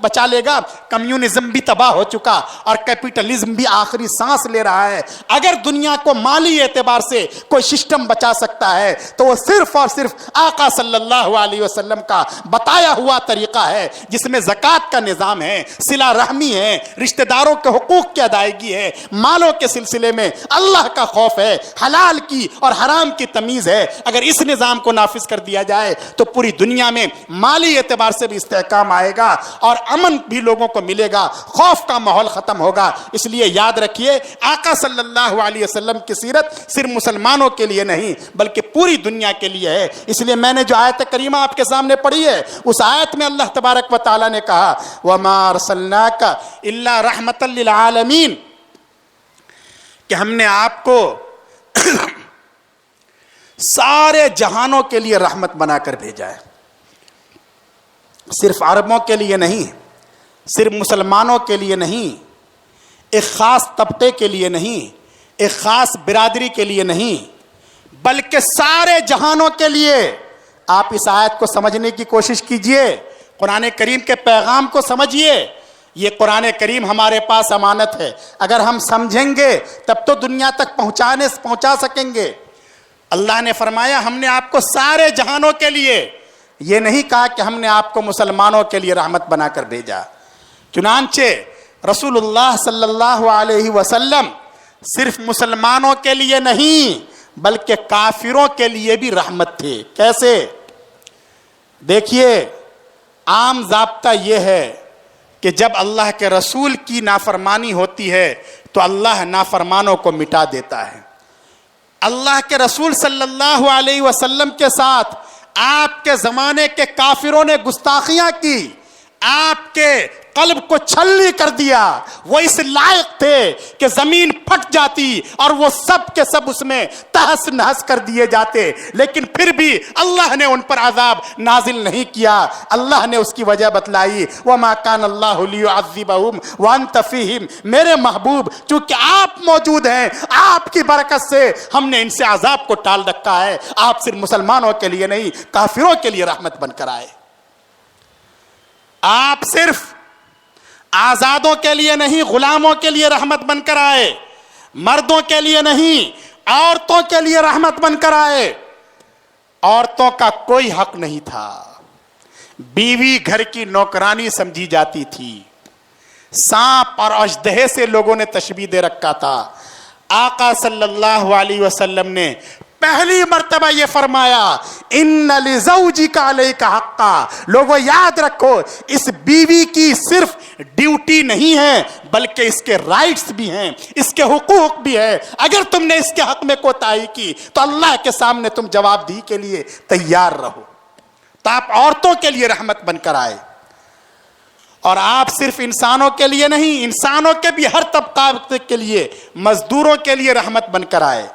بچا لے گا۔ کمیونزم بھی تباہ ہو چکا اور کیپٹلزم بھی آخری سانس لے رہا ہے۔ اگر دنیا کو مالی اعتبار سے کوئی سسٹم بچا سکتا ہے تو وہ صرف اور صرف آقا صلی اللہ علیہ وسلم کا بتایا ہوا طریقہ ہے، جس میں زکوٰۃ کا نظام ہے، صلہ رحمی ہے، رشتہ داروں کے حقوق کی ادائیگی ہے، مالوں کے سلسلے میں اللہ کا خوف ہے، حلال کی اور حرام کی تمیز ہے۔ اگر اس نظام کو نافذ کر دیا جائے تو پوری دنیا میں مالی اعتبار سے بھی استحکام آئے گا اور امن بھی لوگوں کو ملے گا، خوف کا ماحول ختم ہوگا۔ اس لیے یاد رکھیے، آقا صلی اللہ علیہ وسلم کی سیرت صرف مسلمانوں کے لیے نہیں بلکہ پوری دنیا کے لیے ہے۔ اس لیے میں نے جو آیت کریمہ آپ کے سامنے پڑھی ہے، اس آیت میں اللہ تبارک و تعالیٰ نے کہا وَمَا أَرْسَلْنَاكَ إِلَّا رَحْمَةً لِّلْعَالَمِينَ، کہ ہم نے آپ کو سارے جہانوں کے لیے رحمت بنا کر بھیجا ہے، صرف عربوں کے لیے نہیں، صرف مسلمانوں کے لیے نہیں، ایک خاص طبقے کے لیے نہیں، ایک خاص برادری کے لیے نہیں، بلکہ سارے جہانوں کے لیے۔ آپ اس آیت کو سمجھنے کی کوشش کیجئے، قرآن کریم کے پیغام کو سمجھیے۔ یہ قرآن کریم ہمارے پاس امانت ہے، اگر ہم سمجھیں گے تب تو دنیا تک پہنچا سکیں گے۔ اللہ نے فرمایا ہم نے آپ کو سارے جہانوں کے لیے، یہ نہیں کہا کہ ہم نے آپ کو مسلمانوں کے لیے رحمت بنا کر بھیجا۔ چنانچہ رسول اللہ صلی اللہ علیہ وسلم صرف مسلمانوں کے لیے نہیں بلکہ کافروں کے لیے بھی رحمت تھے۔ کیسے؟ دیکھیے، عام ضابطہ یہ ہے کہ جب اللہ کے رسول کی نافرمانی ہوتی ہے تو اللہ نافرمانوں کو مٹا دیتا ہے۔ اللہ کے رسول صلی اللہ علیہ وسلم کے ساتھ آپ کے زمانے کے کافروں نے گستاخیاں کی، آپ کے قلب کو چھلنی کر دیا، وہ اس لائق تھے کہ زمین پھٹ جاتی اور وہ سب کے سب اس میں تہس نہس کر دیے جاتے، لیکن پھر بھی اللہ نے ان پر عذاب نازل نہیں کیا۔ اللہ نے اس کی وجہ بتلائی، وَمَا كَانَ اللَّهُ لِيُعَذِّبَهُمْ وَأَنْتَ فِيهِمْ، میرے محبوب چونکہ آپ موجود ہیں، آپ کی برکت سے ہم نے ان سے عذاب کو ٹال رکھا ہے۔ آپ صرف مسلمانوں کے لیے نہیں کافروں کے لیے رحمت بن کر آئے، آپ صرف آزادوں کے لیے نہیں غلاموں کے لیے رحمت بن کر آئے، مردوں کے لیے نہیں عورتوں کے لیے رحمت بن کر آئے. عورتوں کا کوئی حق نہیں تھا, بیوی گھر کی نوکرانی سمجھی جاتی تھی, سانپ اور اژدہے سے لوگوں نے تشبیہ دے رکھا تھا. آقا صلی اللہ علیہ وسلم نے پہلی مرتبہ یہ فرمایا ان لزوجک علیک حقا. لوگوں یاد رکھو, اس بیوی کی صرف ڈیوٹی نہیں ہے بلکہ اس کے رائٹس بھی ہیں, اس کے حقوق بھی ہے. اگر تم نے اس کے حق میں کوتاہی کی تو اللہ کے سامنے تم جواب دہی کے لیے تیار رہو. تو آپ عورتوں کے لیے رحمت بن کر آئے, اور آپ صرف انسانوں کے لیے نہیں, انسانوں کے بھی ہر طبقات کے لیے, مزدوروں کے لیے رحمت بن کر آئے.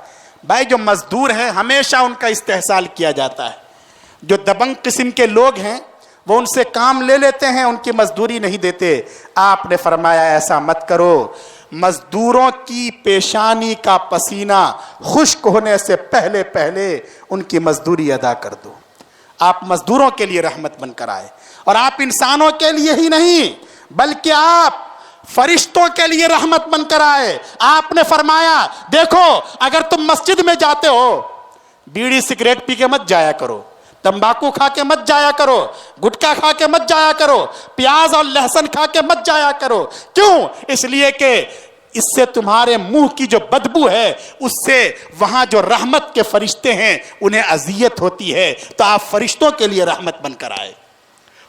بھائی جو مزدور ہیں ہمیشہ ان کا استحصال کیا جاتا ہے. جو دبنگ قسم کے لوگ ہیں وہ ان سے کام لے لیتے ہیں, ان کی مزدوری نہیں دیتے. آپ نے فرمایا ایسا مت کرو, مزدوروں کی پیشانی کا پسینہ خشک ہونے سے پہلے پہلے ان کی مزدوری ادا کر دو. آپ مزدوروں کے لیے رحمت بن کر آئے, اور آپ انسانوں کے لیے ہی نہیں بلکہ آپ فرشتوں کے لیے رحمت بن کر آئے. آپ نے فرمایا دیکھو اگر تم مسجد میں جاتے ہو, بیڑی سگریٹ پی کے مت جایا کرو, تمباکو کھا کے مت جایا کرو, گٹکا کھا کے مت جایا کرو, پیاز اور لہسن کھا کے مت جایا کرو. کیوں؟ اس لیے کہ اس سے تمہارے منہ کی جو بدبو ہے اس سے وہاں جو رحمت کے فرشتے ہیں انہیں اذیت ہوتی ہے. تو آپ فرشتوں کے لیے رحمت بن کر آئے,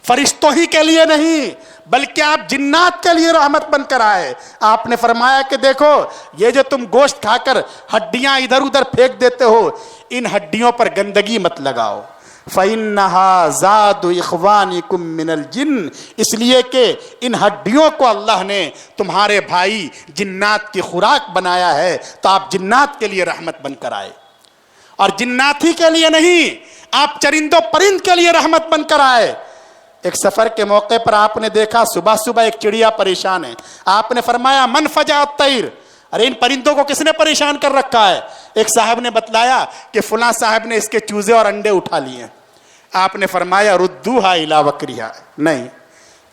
فرشتوں ہی کے لیے نہیں بلکہ آپ جنات کے لیے رحمت بن کر آئے. آپ نے فرمایا کہ دیکھو یہ جو تم گوشت کھا کر ہڈیاں ادھر ادھر پھینک دیتے ہو, ان ہڈیوں پر گندگی مت لگاؤ. فَإِنَّهَا زَادُ إِخْوَانِكُم مِّنَ الْجِنِّ, اس لیے کہ ان ہڈیوں کو اللہ نے تمہارے بھائی جنات کی خوراک بنایا ہے. تو آپ جنات کے لیے رحمت بن کر آئے, اور جنات ہی کے لیے نہیں آپ چرندوں پرند کے لیے رحمت بن کر آئے. ایک سفر کے موقع پر آپ نے دیکھا صبح صبح ایک چڑیا پریشان ہے. آپ نے فرمایا من فجع الطیر, ارے ان پرندوں کو کس نے پریشان کر رکھا ہے؟ ایک صاحب نے بتلایا کہ فلاں صاحب نے اس کے چوزے اور انڈے اٹھا لیے. آپ نے فرمایا ردوہا الی وکرہا, نہیں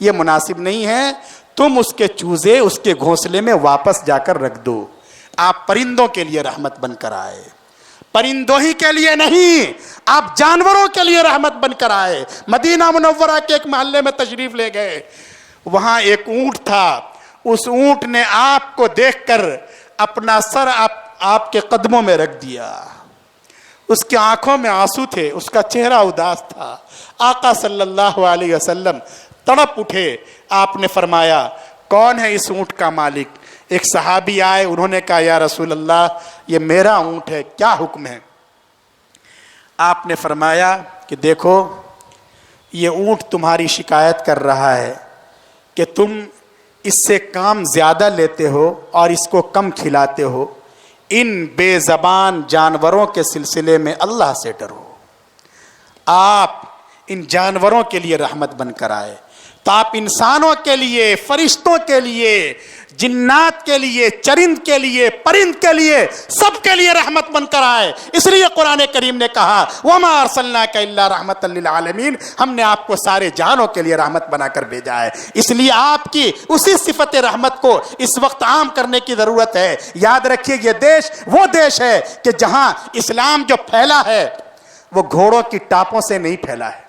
یہ مناسب نہیں ہے, تم اس کے چوزے اس کے گھونسلے میں واپس جا کر رکھ دو. آپ پرندوں کے لیے رحمت بن کر آئے, پرندوں ہی کے لیے نہیں آپ جانوروں کے لیے رحمت بن کر آئے. مدینہ منورہ کے ایک محلے میں تشریف لے گئے, وہاں ایک اونٹ تھا. اس اونٹ نے آپ کو دیکھ کر اپنا سر آپ کے قدموں میں رکھ دیا. اس کی آنکھوں میں آنسو تھے, اس کا چہرہ اداس تھا. آقا صلی اللہ علیہ وسلم تڑپ اٹھے. آپ نے فرمایا کون ہے اس اونٹ کا مالک؟ ایک صحابی آئے, انہوں نے کہا یا رسول اللہ یہ میرا اونٹ ہے, کیا حکم ہے؟ آپ نے فرمایا کہ دیکھو یہ اونٹ تمہاری شکایت کر رہا ہے کہ تم اس سے کام زیادہ لیتے ہو اور اس کو کم کھلاتے ہو. ان بے زبان جانوروں کے سلسلے میں اللہ سے ڈرو. آپ ان جانوروں کے لیے رحمت بن کر آئے. تو آپ انسانوں کے لیے, فرشتوں کے لیے, جنات کے لیے, چرند کے لیے, پرند کے لیے, سب کے لیے رحمت بن کر آئے. اس لیے قرآن کریم نے کہا وَمَا أَرْسَلْنَاكَ إِلَّا رَحْمَةً لِّلْعَالَمِينَ, ہم نے آپ کو سارے جہانوں کے لیے رحمت بنا کر بھیجا ہے. اس لیے آپ کی اسی صفت رحمت کو اس وقت عام کرنے کی ضرورت ہے. یاد رکھیے یہ دیش وہ دیش ہے کہ جہاں اسلام جو پھیلا ہے وہ گھوڑوں کی ٹاپوں سے نہیں پھیلا ہے,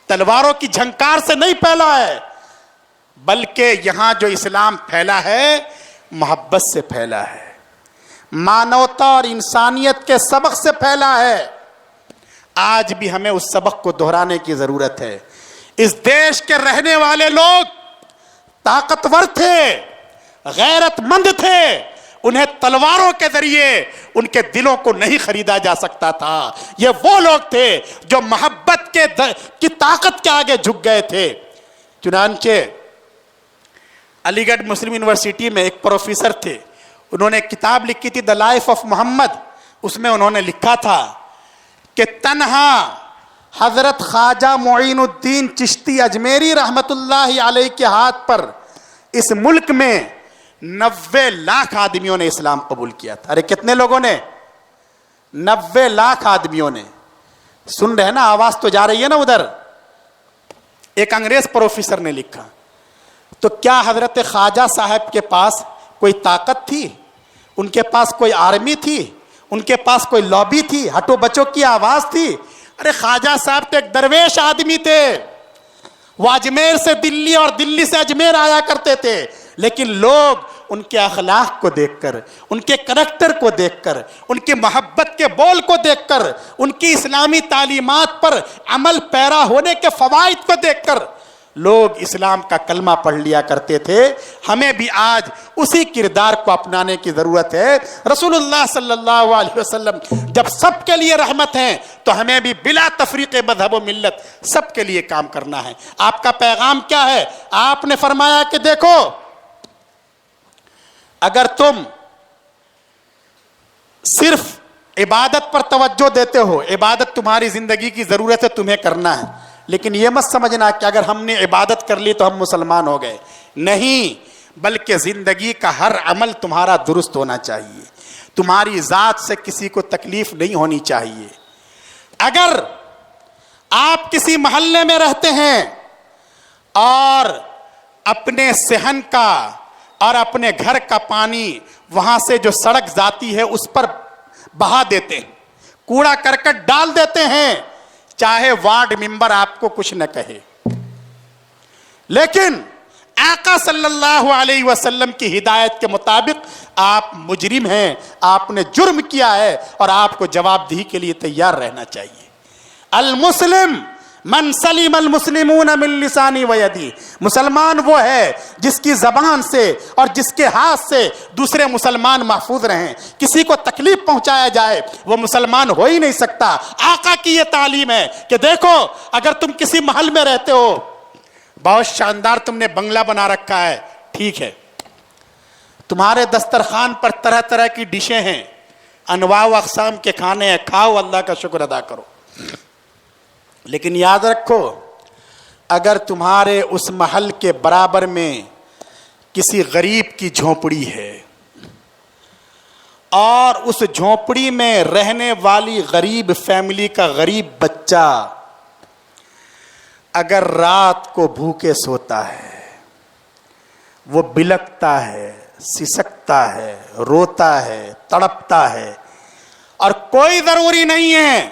تلواروں کی جھنکار سے نہیں پھیلا ہے, بلکہ یہاں جو اسلام پھیلا ہے محبت سے پھیلا ہے, مانوتا اور انسانیت کے سبق سے پھیلا ہے. آج بھی ہمیں اس سبق کو دہرانے کی ضرورت ہے. اس دیش کے رہنے والے لوگ طاقتور تھے, غیرت مند تھے, انہیں تلواروں کے ذریعے ان کے دلوں کو نہیں خریدا جا سکتا تھا. یہ وہ لوگ تھے جو محبت کی طاقت کے آگے جھک گئے تھے. چنانچہ علی گڑھ مسلم یونیورسٹی میں ایک پروفیسر تھے, انہوں نے کتاب لکھی تھی دا لائف آف محمد. اس میں انہوں نے لکھا تھا کہ تنہا حضرت خواجہ معین الدین چشتی اجمیری رحمت اللہ علیہ کے ہاتھ پر اس ملک میں 90 لاکھ آدمیوں نے اسلام قبول کیا تھا. ارے کتنے لوگوں نے؟ 90 لاکھ آدمیوں نے. سن رہے ہیں نا, آواز تو جا رہی ہے نا ادھر. ایک انگریز پروفیسر نے لکھا, تو کیا حضرت خواجہ صاحب کے پاس کوئی طاقت تھی؟ ان کے پاس کوئی آرمی تھی؟ ان کے پاس کوئی لابی تھی؟ ہٹو بچوں کی آواز تھی؟ ارے خواجہ صاحب تو ایک درویش آدمی تھے، وہ اجمیر سے دلی اور دلی سے اجمیر آیا کرتے تھے، لیکن لوگ ان کے اخلاق کو دیکھ کر، ان کے کریکٹر کو دیکھ کر، ان کی محبت کے بول کو دیکھ کر، ان کی اسلامی تعلیمات پر عمل پیرا ہونے کے فوائد کو دیکھ کر لوگ اسلام کا کلمہ پڑھ لیا کرتے تھے۔ ہمیں بھی آج اسی کردار کو اپنانے کی ضرورت ہے۔ رسول اللہ صلی اللہ علیہ وسلم جب سب کے لیے رحمت ہیں تو ہمیں بھی بلا تفریق مذہب و ملت سب کے لیے کام کرنا ہے۔ آپ کا پیغام کیا ہے؟ آپ نے فرمایا کہ دیکھو، اگر تم صرف عبادت پر توجہ دیتے ہو، عبادت تمہاری زندگی کی ضرورت ہے، تمہیں کرنا ہے، لیکن یہ مت سمجھنا کہ اگر ہم نے عبادت کر لی تو ہم مسلمان ہو گئے، نہیں، بلکہ زندگی کا ہر عمل تمہارا درست ہونا چاہیے، تمہاری ذات سے کسی کو تکلیف نہیں ہونی چاہیے۔ اگر آپ کسی محلے میں رہتے ہیں اور اپنے صحن کا اور اپنے گھر کا پانی وہاں سے جو سڑک جاتی ہے اس پر بہا دیتے ہیں، کوڑا کرکٹ ڈال دیتے ہیں، چاہے وارڈ ممبر آپ کو کچھ نہ کہے، لیکن آقا صلی اللہ علیہ وسلم کی ہدایت کے مطابق آپ مجرم ہیں، آپ نے جرم کیا ہے اور آپ کو جواب دہی کے لیے تیار رہنا چاہیے۔ المسلم من سلم المسلمون من لسانی و یدی، مسلمان وہ ہے جس کی زبان سے اور جس کے ہاتھ سے دوسرے مسلمان محفوظ رہیں، کسی کو تکلیف پہنچایا جائے وہ مسلمان ہو ہی نہیں سکتا۔ آقا کی یہ تعلیم ہے کہ دیکھو، اگر تم کسی محل میں رہتے ہو، بہت شاندار تم نے بنگلہ بنا رکھا ہے، ٹھیک ہے، تمہارے دسترخوان پر طرح طرح کی ڈشیں ہیں، انواع و اقسام کے کھانے ہیں، کھاؤ، اللہ کا شکر ادا کرو، لیکن یاد رکھو، اگر تمہارے اس محل کے برابر میں کسی غریب کی جھونپڑی ہے اور اس جھونپڑی میں رہنے والی غریب فیملی کا غریب بچہ اگر رات کو بھوکے سوتا ہے، وہ بلکتا ہے، سسکتا ہے، روتا ہے، تڑپتا ہے، اور کوئی ضروری نہیں ہے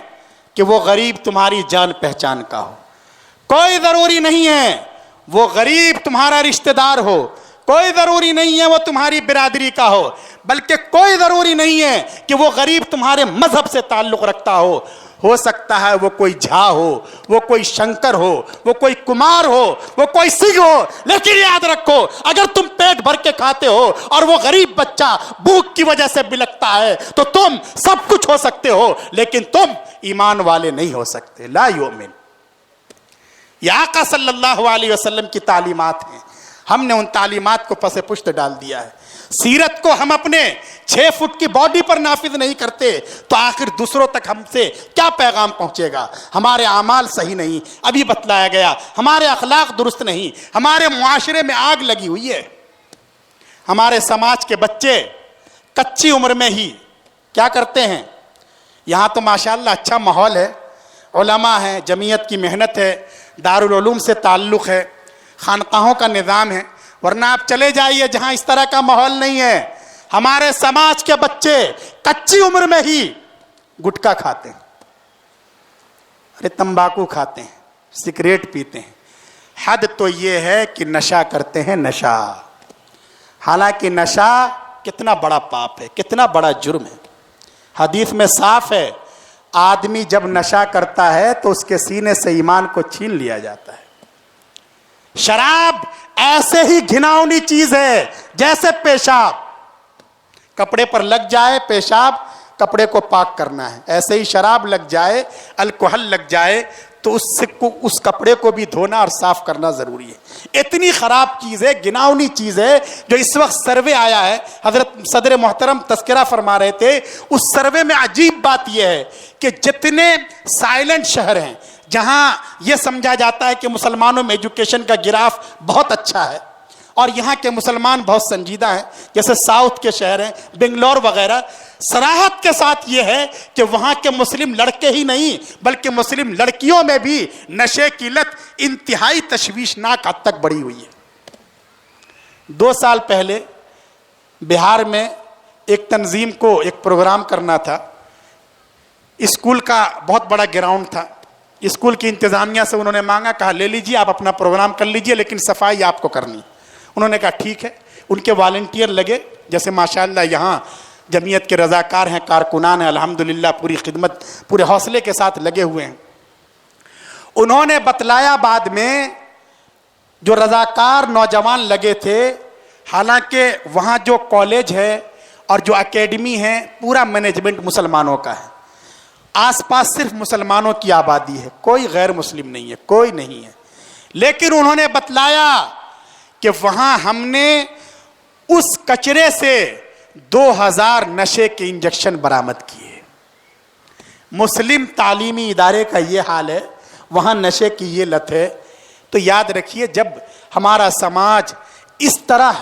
کہ وہ غریب تمہاری جان پہچان کا ہو، کوئی ضروری نہیں ہے وہ غریب تمہارا رشتہ دار ہو، کوئی ضروری نہیں ہے وہ تمہاری برادری کا ہو، بلکہ کوئی ضروری نہیں ہے کہ وہ غریب تمہارے مذہب سے تعلق رکھتا ہو سکتا ہے وہ کوئی جھا ہو، وہ کوئی شنکر ہو، وہ کوئی کمار ہو، وہ کوئی سنگھ ہو، لیکن یاد رکھو، اگر تم پیٹ بھر کے کھاتے ہو اور وہ غریب بچہ بھوک کی وجہ سے بلکتا ہے تو تم سب کچھ ہو سکتے ہو، لیکن تم ایمان والے نہیں ہو سکتے۔ لا یؤمن، یہ آقا صلی اللہ علیہ وسلم کی تعلیمات ہیں، ہم نے ان تعلیمات کو پس پشت ڈال دیا ہے۔ سیرت کو ہم اپنے 6 فٹ کی باڈی پر نافذ نہیں کرتے تو آخر دوسروں تک ہم سے کیا پیغام پہنچے گا؟ ہمارے اعمال صحیح نہیں، ابھی بتلایا گیا، ہمارے اخلاق درست نہیں، ہمارے معاشرے میں آگ لگی ہوئی ہے، ہمارے سماج کے بچے کچی عمر میں ہی کیا کرتے ہیں؟ یہاں تو ماشاءاللہ اچھا ماحول ہے، علماء ہیں، جمعیت کی محنت ہے، دارالعلوم سے تعلق ہے، خانقاہوں کا نظام ہے، ورنہ آپ چلے جائیے جہاں اس طرح کا ماحول نہیں ہے، ہمارے سماج کے بچے کچی عمر میں ہی گٹکا کھاتے ہیں، ارے تمباکو کھاتے ہیں، سگریٹ پیتے ہیں، حد تو یہ ہے کہ نشہ کرتے ہیں، نشہ، حالانکہ نشہ کتنا بڑا پاپ ہے، کتنا بڑا جرم ہے۔ حدیث میں صاف ہے، آدمی جب نشہ کرتا ہے تو اس کے سینے سے ایمان کو چھین لیا جاتا ہے۔ شراب ایسے ہی گھناؤنی چیز ہے جیسے پیشاب، کپڑے پر لگ جائے پیشاب، کپڑے کو پاک کرنا ہے، ایسے ہی شراب لگ جائے، الکحل لگ جائے تو اس کپڑے کو بھی دھونا اور صاف کرنا ضروری ہے۔ اتنی خراب چیز ہے، گناؤنی چیز ہے، جو اس وقت سروے آیا ہے، حضرت صدر محترم تذکرہ فرما رہے تھے، اس سروے میں عجیب بات یہ ہے کہ جتنے سائلنٹ شہر ہیں جہاں یہ سمجھا جاتا ہے کہ مسلمانوں میں ایجوکیشن کا گراف بہت اچھا ہے اور یہاں کے مسلمان بہت سنجیدہ ہیں، جیسے ساؤتھ کے شہر ہیں، بنگلور وغیرہ، صراحت کے ساتھ یہ ہے کہ وہاں کے مسلم لڑکے ہی نہیں بلکہ مسلم لڑکیوں میں بھی نشے کی لت انتہائی تشویشناک حد تک بڑھی ہوئی ہے۔ 2 سال پہلے بہار میں ایک تنظیم کو ایک پروگرام کرنا تھا، اسکول کا بہت بڑا گراؤنڈ تھا، اسکول کی انتظامیہ سے انہوں نے مانگا، کہا لے لیجیے آپ اپنا پروگرام کر لیجیے لیکن صفائی آپ کو کرنی۔ انہوں نے کہا ٹھیک ہے۔ ان کے والنٹیئر لگے، جیسے ماشاءاللہ یہاں جمعیت کے رضاکار ہیں، کارکنان ہیں، الحمدللہ پوری خدمت پورے حوصلے کے ساتھ لگے ہوئے ہیں۔ انہوں نے بتلایا بعد میں جو رضاکار نوجوان لگے تھے، حالانکہ وہاں جو کالج ہے اور جو اکیڈمی ہے پورا مینجمنٹ مسلمانوں کا ہے، آس پاس صرف مسلمانوں کی آبادی ہے، کوئی غیر مسلم نہیں ہے، کوئی نہیں ہے، لیکن انہوں نے بتلایا کہ وہاں ہم نے اس کچرے سے 2000 نشے کے انجیکشن برآمد کیے۔ مسلم تعلیمی ادارے کا یہ حال ہے، وہاں نشے کی یہ لت ہے، تو یاد رکھیے جب ہمارا سماج اس طرح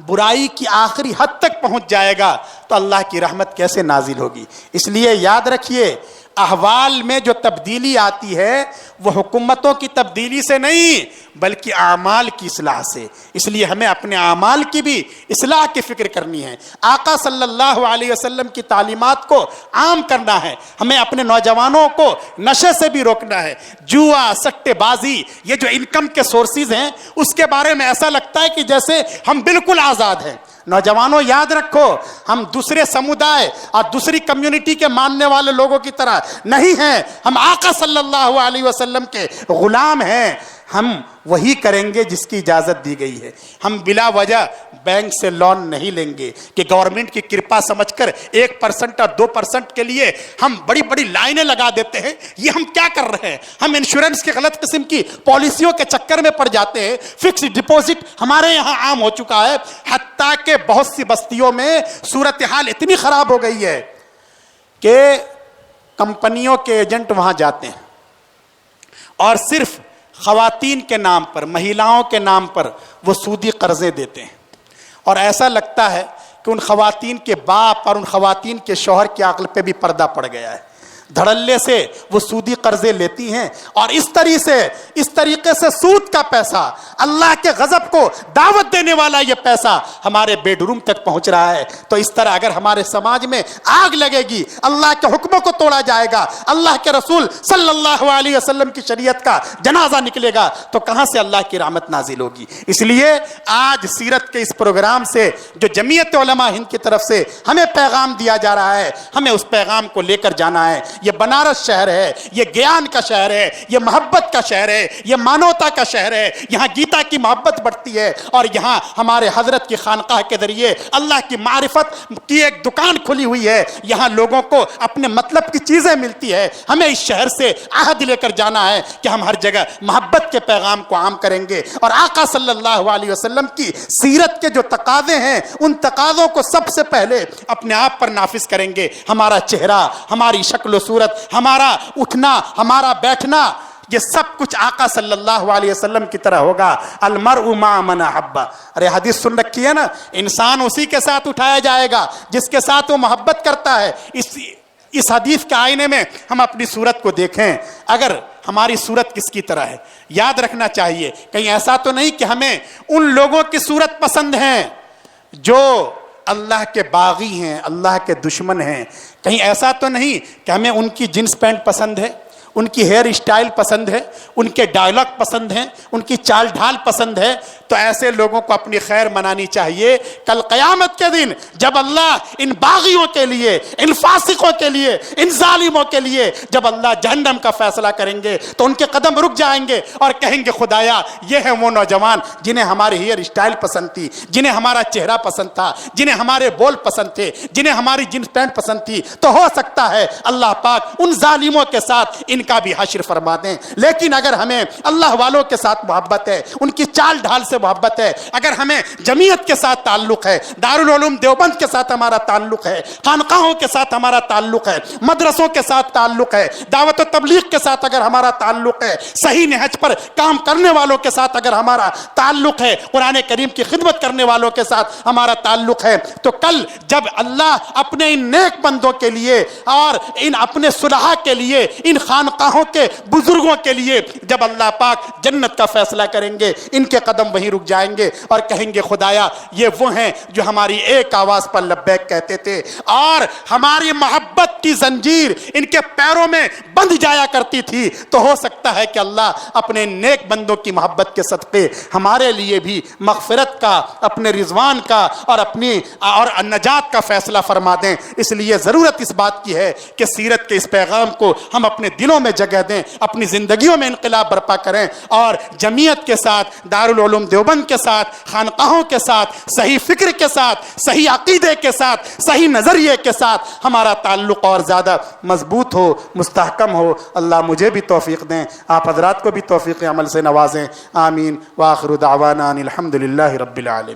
برائی کی آخری حد تک پہنچ جائے گا تو اللہ کی رحمت کیسے نازل ہوگی۔ اس لیے یاد رکھیے احوال میں جو تبدیلی آتی ہے وہ حکومتوں کی تبدیلی سے نہیں بلکہ اعمال کی اصلاح سے، اس لیے ہمیں اپنے اعمال کی بھی اصلاح کی فکر کرنی ہے۔ آقا صلی اللہ علیہ وسلم کی تعلیمات کو عام کرنا ہے، ہمیں اپنے نوجوانوں کو نشے سے بھی روکنا ہے۔ جوا، سٹے بازی، یہ جو انکم کے سورسز ہیں اس کے بارے میں ایسا لگتا ہے کہ جیسے ہم بالکل آزاد ہیں۔ نوجوانوں یاد رکھو، ہم دوسرے سمودائے اور دوسری کمیونٹی کے ماننے والے لوگوں کی طرح نہیں ہیں، ہم آقا صلی اللہ علیہ وسلم کے غلام ہیں، ہم وہی کریں گے جس کی اجازت دی گئی ہے۔ ہم بلا وجہ بینک سے لون نہیں لیں گے کہ گورنمنٹ کی کرپا سمجھ کر 1% اور 2% کے لیے ہم بڑی بڑی لائنیں لگا دیتے ہیں۔ یہ ہم کیا کر رہے ہیں؟ ہم انشورنس کے غلط قسم کی پالیسیوں کے چکر میں پڑ جاتے ہیں۔ فکس ڈپوزٹ ہمارے یہاں عام ہو چکا ہے، حتیٰ کہ بہت سی بستیوں میں صورتحال اتنی خراب ہو گئی ہے کہ کمپنیوں کے ایجنٹ وہاں جاتے ہیں اور صرف خواتین کے نام پر، مہیلاؤں کے نام پر وہ سودی قرضے دیتے ہیں، اور ایسا لگتا ہے کہ ان خواتین کے باپ اور ان خواتین کے شوہر کی عقل پہ بھی پردہ پڑ گیا ہے۔ دھڑلے سے وہ سودی قرضے لیتی ہیں اور اس طریقے سے سود کا پیسہ، اللہ کے غضب کو دعوت دینے والا یہ پیسہ ہمارے بیڈ روم تک پہنچ رہا ہے۔ تو اس طرح اگر ہمارے سماج میں آگ لگے گی، اللہ کے حکموں کو توڑا جائے گا، اللہ کے رسول صلی اللہ علیہ وسلم کی شریعت کا جنازہ نکلے گا، تو کہاں سے اللہ کی رحمت نازل ہوگی؟ اس لیے آج سیرت کے اس پروگرام سے جو جمعیت علماء ہند کی طرف سے ہمیں پیغام دیا جا رہا ہے، ہمیں اس پیغام کو لے کر جانا ہے۔ یہ بنارس شہر ہے، یہ گیان کا شہر ہے، یہ محبت کا شہر ہے، یہ مانوتا کا شہر ہے، یہاں گیتا کی محبت بڑھتی ہے، اور یہاں ہمارے حضرت کی خانقاہ کے ذریعے اللہ کی معرفت کی ایک دکان کھلی ہوئی ہے، یہاں لوگوں کو اپنے مطلب کی چیزیں ملتی ہے۔ ہمیں اس شہر سے عہد لے کر جانا ہے کہ ہم ہر جگہ محبت کے پیغام کو عام کریں گے، اور آقا صلی اللہ علیہ وسلم کی سیرت کے جو تقاضے ہیں ان تقاضوں کو سب سے پہلے اپنے آپ پر نافذ کریں گے۔ ہمارا چہرہ، ہماری شکل و صورت، ہمارا اٹھنا، ہمارا بیٹھنا، یہ سب کچھ آقا صلی اللہ علیہ وسلم کی طرح ہوگا۔ المرء مع من احب، ارے حدیث سن رکھی ہے نا، انسان اسی کے ساتھ اٹھایا جائے گا جس کے ساتھ وہ محبت کرتا ہے۔ اس حدیث کے آئینے میں ہم اپنی صورت کو دیکھیں، اگر ہماری صورت کس کی طرح ہے؟ یاد رکھنا چاہیے کہیں ایسا تو نہیں کہ ہمیں ان لوگوں کی صورت پسند ہیں جو اللہ کے باغی ہیں، اللہ کے دشمن ہیں، کہیں ایسا تو نہیں کہ ہمیں ان کی جینس پینٹ پسند ہے، ان کی ہیئر اسٹائل پسند ہے، ان کے ڈائلاگ پسند ہیں، ان کی چال ڈھال پسند ہے، تو ایسے لوگوں کو اپنی خیر منانی چاہیے۔ کل قیامت کے دن جب اللہ ان باغیوں کے لیے، ان فاسقوں کے لیے، ان ظالموں کے لیے جب اللہ جہنم کا فیصلہ کریں گے تو ان کے قدم رک جائیں گے اور کہیں گے خدایا یہ ہیں وہ نوجوان جنہیں ہماری ہیئر اسٹائل پسند تھی، جنہیں ہمارا چہرہ پسند تھا، جنہیں ہمارے بول پسند تھے، جنہیں ہماری جینس پینٹ پسند تھی، تو ہو سکتا ہے اللہ پاک ان ظالموں کے ساتھ ان کا بھی حشر فرما دیں۔ لیکن اگر ہمیں اللہ والوں کے ساتھ محبت ہے، ان کی چال ڈھال سے محبت ہے، اگر ہمیں جمعیت کے ساتھ تعلق ہے، دارالعلوم دیوبند کے ساتھ ہمارا تعلق ہے، خانقاہوں کے ساتھ ہمارا تعلق ہے، مدرسوں کے ساتھ تعلق ہے، دعوت و تبلیغ کے ساتھ اگر ہمارا تعلق ہے، صحیح نہج پر کام کرنے والوں کے ساتھ اگر ہمارا تعلق ہے، قرآن کریم کی خدمت کرنے والوں کے ساتھ ہمارا تعلق ہے، تو کل جب اللہ اپنے ان نیک بندوں کے لیے اور ان اپنے صلحاء کے لیے ان خانقاہوں خانقاہوں کے بزرگوں کے لیے جب اللہ پاک جنت کا فیصلہ کریں گے ان کے قدم وہیں رک جائیں گے اور کہیں گے خدایا یہ وہ ہیں جو ہماری ایک آواز پر لبیک کہتے تھے اور ہماری محبت کی زنجیر ان کے پیروں میں بندھ جایا کرتی تھی. تو ہو سکتا ہے کہ اللہ اپنے نیک بندوں کی محبت کے صدقے ہمارے لیے بھی مغفرت کا, اپنے رضوان کا اور نجات کا فیصلہ فرما دیں. اس لیے ضرورت اس بات کی ہے کہ سیرت کے اس پیغام کو ہم اپنے دلوں میں جگہ دیں, اپنی زندگیوں میں انقلاب برپا کریں اور جمعیت کے ساتھ, دارالعلوم دیوبند کے ساتھ, خانقاہوں کے ساتھ, صحیح فکر کے ساتھ, صحیح عقیدے کے ساتھ, صحیح نظریے کے ساتھ ہمارا تعلق اور زیادہ مضبوط ہو, مستحکم ہو. اللہ مجھے بھی توفیق دیں, آپ حضرات کو بھی توفیق عمل سے نوازیں. آمین. وآخر دعوانا الحمدللہ رب العالمین.